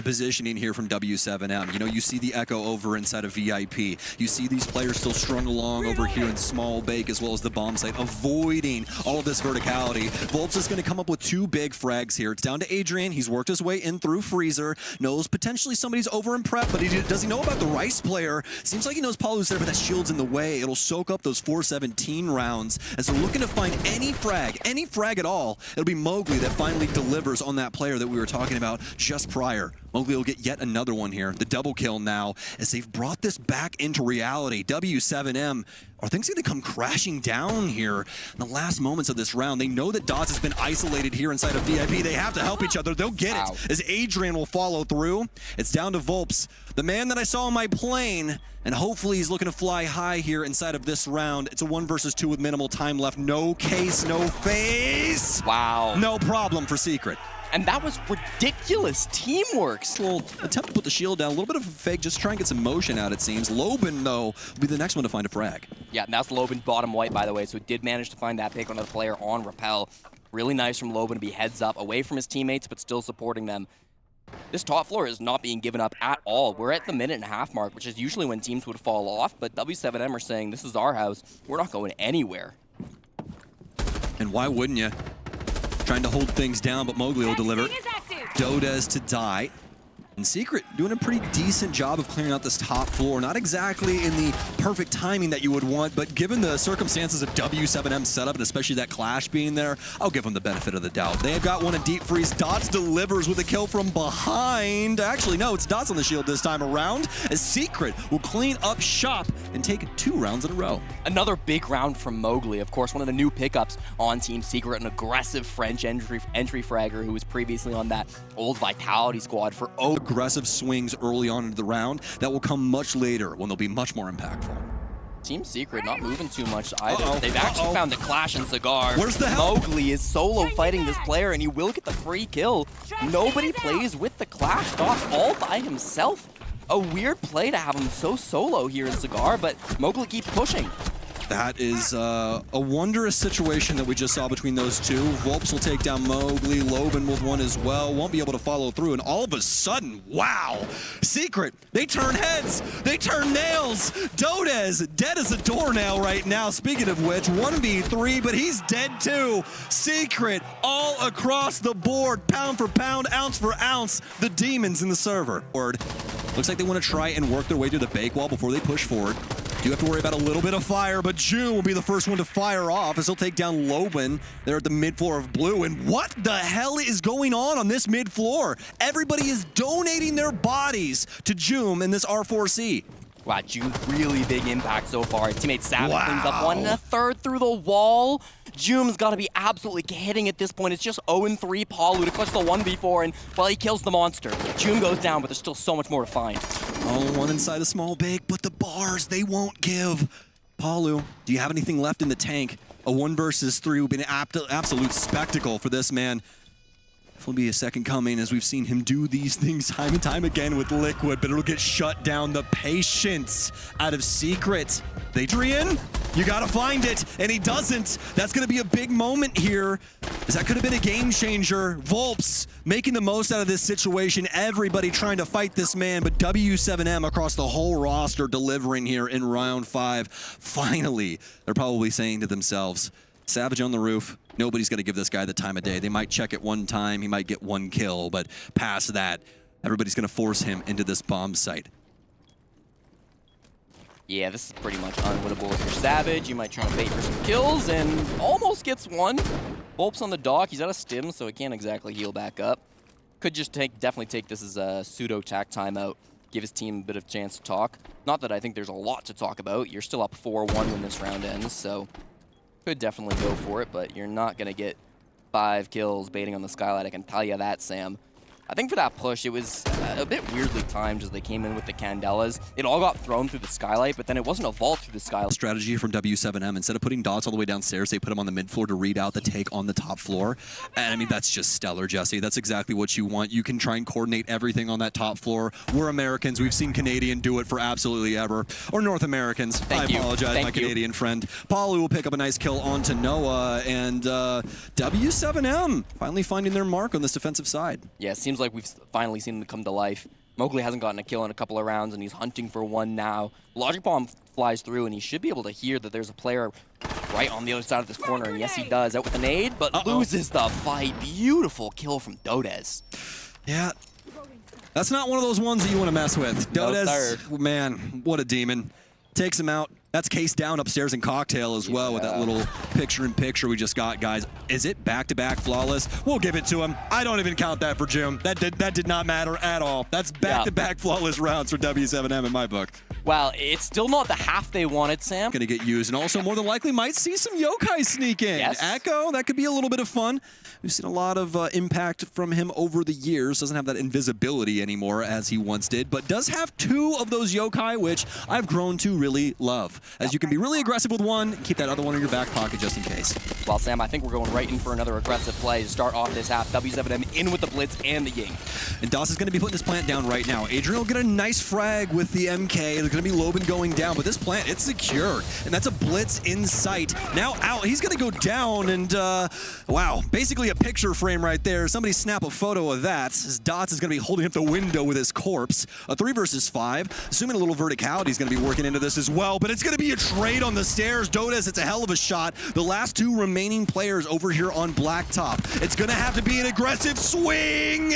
the positioning here from W7M. You know, you see the echo over inside of VIP. You see these players still strung along over here in small bake as well as the bomb site, avoiding all of this verticality. Volps is going to come up with 2 big frags here. It's down to Adrian. He's worked his way in through Freezer. Knows potentially somebody's over in prep, but does he know about the Rice player? Seems like he knows Paulu's there, but that shield's in the way. It'll soak up those 417 rounds. As they're looking to find any frag at all, it'll be Mowgli that finally delivers on that player that we were talking about just prior. Mowgli will get yet another one here. The double kill now, as they've brought this back into reality. W7M, are things going to come crashing down here in the last moments of this round? They know that Dots has been isolated here inside of VIP. They have to help each other. They'll get it, as Adrian will follow through. It's down to Volps, the man that I saw on my plane, and hopefully he's looking to fly high here inside of this round. It's a 1 versus 2 with minimal time left. No case, no face. Wow. No problem for Secret. And that was ridiculous teamwork. Little attempt to put the shield down, a little bit of a fake, just try and get some motion out, it seems. Loban, though, will be the next one to find a frag. Yeah, and that's Loban bottom white, by the way, so he did manage to find that pick on the player on Rappel. Really nice from Loban to be heads up, away from his teammates, but still supporting them. This top floor is not being given up at all. We're at the minute-and-a-half mark, which is usually when teams would fall off, but W7M are saying, this is our house. We're not going anywhere. And why wouldn't you? Trying to hold things down, but Mowgli will deliver. Dodez to die. And Secret doing a pretty decent job of clearing out this top floor. Not exactly in the perfect timing that you would want, but given the circumstances of W7M's setup, and especially that clash being there, I'll give them the benefit of the doubt. They've got one in deep freeze. Dots delivers with a kill from behind. Actually, no, it's Dots on the shield this time around, as Secret will clean up shop and take 2 rounds in a row. Another big round from Mowgli. Of course, one of the new pickups on Team Secret, an aggressive French entry fragger who was previously on that old Vitality squad for aggressive swings early on into the round that will come much later when they'll be much more impactful. Team Secret not moving too much either. They've actually found the clash in Cigar. Where's the help? Mowgli is solo fighting this player, and he will get the free kill. Nobody plays with the clash. Dots all by himself. A weird play to have him so solo here in Cigar, but Mowgli keeps pushing. That is a wondrous situation that we just saw between those two. Volps will take down Mowgli, Loban with one as well, won't be able to follow through, and all of a sudden, wow! Secret, they turn heads, they turn nails! Dodez, dead as a doornail right now, speaking of which, 1v3, but he's dead too! Secret, all across the board, pound for pound, ounce for ounce, the demons in the server. Looks like they want to try and work their way through the bake wall before they push forward. You have to worry about a little bit of fire, but June will be the first one to fire off as he'll take down Loban there at the mid-floor of blue. And what the hell is going on this mid-floor? Everybody is donating their bodies to June in this R4C. Wow, June, really big impact so far. His teammate Savage cleans up 1 1/3 through the wall. June's got to be absolutely hitting at this point. It's just 0-3 Paulu to clutch the 1v4, and, well, he kills the monster. June goes down, but there's still so much more to find. All one inside a small bake, but the bars, they won't give. Paulu, do you have anything left in the tank? A 1 versus 3 would be an absolute spectacle for this man. Will be a second coming, as we've seen him do these things time and time again with Liquid, but it'll get shut down. The patience out of Secret. Adrian, you gotta find it, and he doesn't. That's gonna be a big moment here, as that could have been a game changer. Volps making the most out of this situation. Everybody trying to fight this man, but W7M across the whole roster delivering here in round 5. Finally, they're probably saying to themselves, Savage on the roof. Nobody's going to give this guy the time of day. They might check it one time. He might get 1 kill, but past that, everybody's going to force him into this bomb site. Yeah, this is pretty much unwinnable if you're Savage. You might try to bait for some kills, and almost gets 1. Volps on the dock. He's out of stim, so he can't exactly heal back up. Could just definitely take this as a pseudo-tack timeout. Give his team a bit of chance to talk. Not that I think there's a lot to talk about. You're still up 4-1 when this round ends, so could definitely go for it, but you're not going to get 5 kills baiting on the skylight, I can tell you that, Sam. I think for that push, it was a bit weirdly timed as they came in with the Candelas. It all got thrown through the skylight, but then it wasn't a vault through the skylight. Strategy from W7M, instead of putting Dots all the way downstairs, they put him on the mid-floor to read out the take on the top floor. And I mean, that's just stellar, Jesse. That's exactly what you want. You can try and coordinate everything on that top floor. We're Americans. We've seen Canadian do it for absolutely ever. Or North Americans. I apologize, my Canadian friend. Paulu will pick up a nice kill onto Noah, and W7M finally finding their mark on this defensive side. Yeah, it seems seems like we've finally seen them come to life. Mowgli hasn't gotten a kill in a couple of rounds, and he's hunting for one now. Logic Bomb flies through, and he should be able to hear that there's a player right on the other side of this corner, and yes, he does. Out with a nade, but loses the fight. Beautiful kill from Dodez. Yeah. That's not one of those ones that you want to mess with. Dodez, no, man, what a demon. Takes him out. That's Case down upstairs in Cocktail as well with that little picture-in-picture we just got, guys. Is it back-to-back flawless? We'll give it to him. I don't even count that for Jim. That did not matter at all. That's back-to-back flawless rounds for W7M in my book. Well, it's still not the half they wanted, Sam. Gonna get used, and also more than likely might see some yokai sneak in. Yes. Echo, that could be a little bit of fun. We've seen a lot of impact from him over the years. Doesn't have that invisibility anymore as he once did, but does have 2 of those yokai, which I've grown to really love. As you can be really aggressive with one, keep that other one in your back pocket just in case. Well, Sam, I think we're going right in for another aggressive play to start off this half. W7M in with the blitz and the ying. And Doss is going to be putting this plant down right now. Adrian will get a nice frag with the MK. There's going to be Loban going down, but this plant, it's secured. And that's a blitz in sight. Now out, he's going to go down, and wow, basically a picture frame right there. Somebody snap a photo of that. As Dots is going to be holding up the window with his corpse. A 3 versus 5. Assuming a little verticality is going to be working into this as well, but it's going to be a trade on the stairs. Dodez, it's a hell of a shot. The last 2 remaining players over here on Blacktop. It's going to have to be an aggressive swing.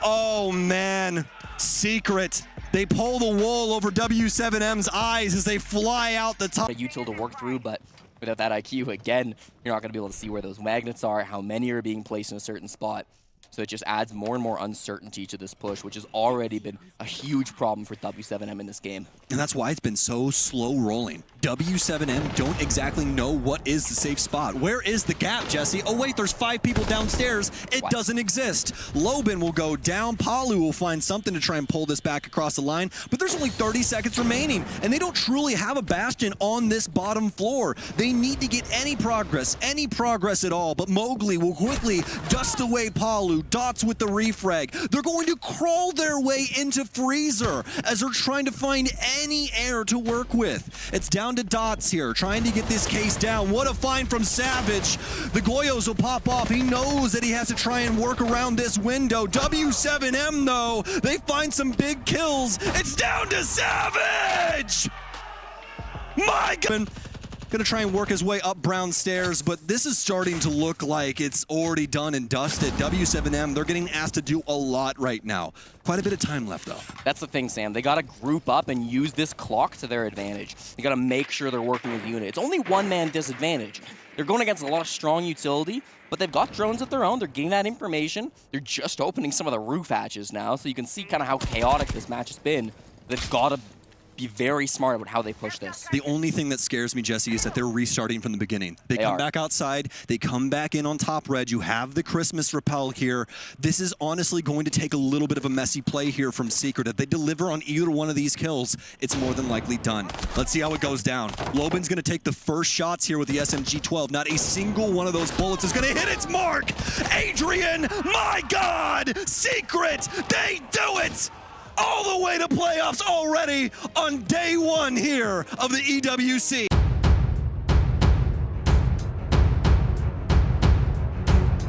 Oh, man. Secret. They pull the wool over W7M's eyes as they fly out the top. A util to work through, but without that IQ, again, you're not going to be able to see where those magnets are, how many are being placed in a certain spot. So it just adds more and more uncertainty to this push, which has already been a huge problem for W7M in this game. And that's why it's been so slow rolling. W7M don't exactly know what is the safe spot. Where is the gap, Jesse? Oh wait, there's 5 people downstairs. It doesn't exist. Loban will go down. Palu will find something to try and pull this back across the line, but there's only 30 seconds remaining, and they don't truly have a bastion on this bottom floor. They need to get any progress at all, but Mowgli will quickly dust away Palu. Dots with the refrag. They're going to crawl their way into Freezer as they're trying to find any air to work with. It's down to Dots here, trying to get this case down. What a find from Savage. The Goyos will pop off. He knows that he has to try and work around this window. W7M, though, they find some big kills. It's down to Savage! My God! Gonna try and work his way up brown stairs, but this is starting to look like it's already done and dusted. W7M, they're getting asked to do a lot right now. Quite a bit of time left, though. That's the thing, Sam. They gotta group up and use this clock to their advantage. They gotta make sure they're working as a unit. It's only one-man disadvantage. They're going against a lot of strong utility, but they've got drones of their own. They're getting that information. They're just opening some of the roof hatches now, so you can see kind of how chaotic this match has been. They've gotta be very smart about how they push this. The only thing that scares me, Jesse, is that they're restarting from the beginning. They come back outside, they come back in on top red, you have the Christmas rappel here. This is honestly going to take a little bit of a messy play here from Secret. If they deliver on either one of these kills, it's more than likely done. Let's see how it goes down. Loban's gonna take the first shots here with the SMG-12. Not a single one of those bullets is gonna hit its mark! Adrian, my God! Secret, they do it! All the way to playoffs already on day 1 here of the EWC.